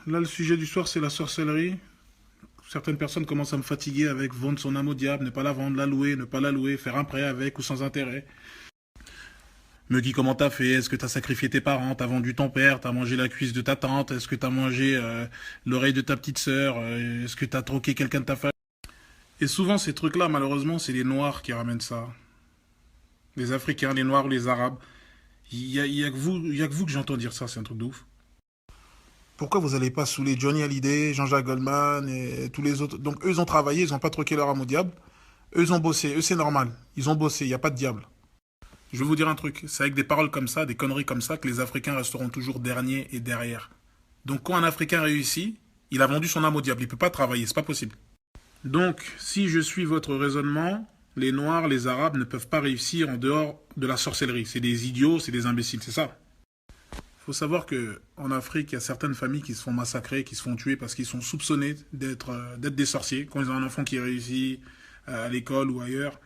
Là, le sujet du soir, c'est la sorcellerie. Certaines personnes commencent à me fatiguer avec vendre son âme au diable, ne pas la vendre, la louer, ne pas la louer, faire un prêt avec ou sans intérêt. Me dit comment t'as fait, est-ce que t'as sacrifié tes parents, t'as vendu ton père, t'as mangé la cuisse de ta tante, est-ce que t'as mangé l'oreille de ta petite sœur, est-ce que t'as troqué quelqu'un de ta famille. Et souvent, ces trucs-là, malheureusement, c'est les Noirs qui ramènent ça. Les Africains, les Noirs ou les Arabes. Il y a que vous que j'entends dire ça, c'est un truc de ouf. Pourquoi vous n'allez pas saouler Johnny Hallyday, Jean-Jacques Goldman et tous les autres? Donc eux, ils ont travaillé, ils n'ont pas troqué leur âme au diable. Eux, ils ont bossé, eux, c'est normal. Ils ont bossé, il n'y a pas de diable. Je vais vous dire un truc, c'est avec des paroles comme ça, des conneries comme ça, que les Africains resteront toujours derniers et derrière. Donc quand un Africain réussit, il a vendu son âme au diable, il ne peut pas travailler, c'est pas possible. Donc, si je suis votre raisonnement, les Noirs, les Arabes ne peuvent pas réussir en dehors de la sorcellerie. C'est des idiots, c'est des imbéciles, c'est ça. Il faut savoir que en Afrique, il y a certaines familles qui se font massacrer, qui se font tuer parce qu'ils sont soupçonnés d'être des sorciers. Quand ils ont un enfant qui réussit à l'école ou ailleurs.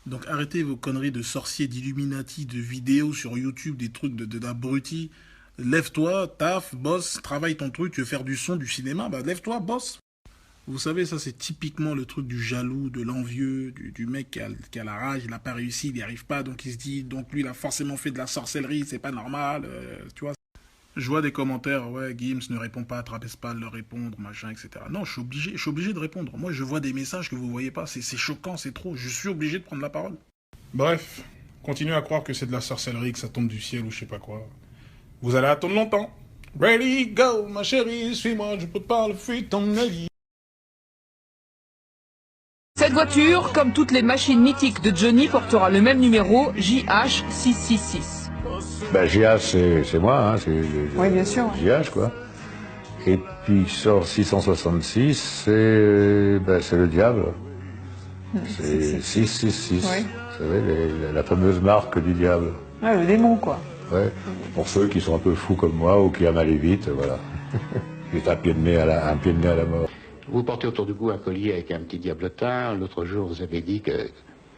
Donc arrêtez vos conneries de sorciers, d'illuminati, de vidéos sur YouTube, des trucs d'abrutis. Lève-toi, taf, bosse, travaille ton truc, tu veux faire du son, du cinéma, bah lève-toi, bosse. Vous savez, ça c'est typiquement le truc du jaloux, de l'envieux, du mec qui a la rage, il n'a pas réussi, il n'y arrive pas, donc il se dit, donc lui il a forcément fait de la sorcellerie, c'est pas normal, tu vois. Je vois des commentaires, ouais, Gims ne répond pas, trabaisse pas à leur répondre, machin, etc. Non, je suis obligé de répondre. Moi je vois des messages que vous voyez pas, c'est choquant, c'est trop, je suis obligé de prendre la parole. Bref, continuez à croire que c'est de la sorcellerie, que ça tombe du ciel ou je sais pas quoi. Vous allez attendre longtemps. Ready, go, ma chérie, suis-moi, je peux pas le fuir ton avis. Cette voiture, comme toutes les machines mythiques de Johnny, portera le même numéro, JH666. Ben, JH, c'est moi, hein, Oui, bien sûr. JH, quoi. Et puis sort 666, c'est le diable. C'est 666. Oui. Vous savez, la fameuse marque du diable. Ouais, le démon, quoi. Ouais. Pour ceux qui sont un peu fous comme moi ou qui aiment aller vite, voilà. Juste un pied de nez à la mort. Vous portez autour du cou un collier avec un petit diablotin. L'autre jour, vous avez dit que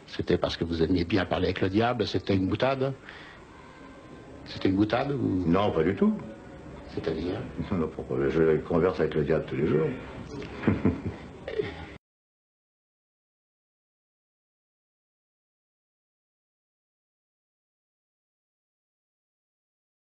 c'était parce que vous aimiez bien parler avec le diable. C'était une boutade. C'était une boutade ou... Non, pas du tout. C'est-à-dire? Non, je converse avec le diable tous les jours.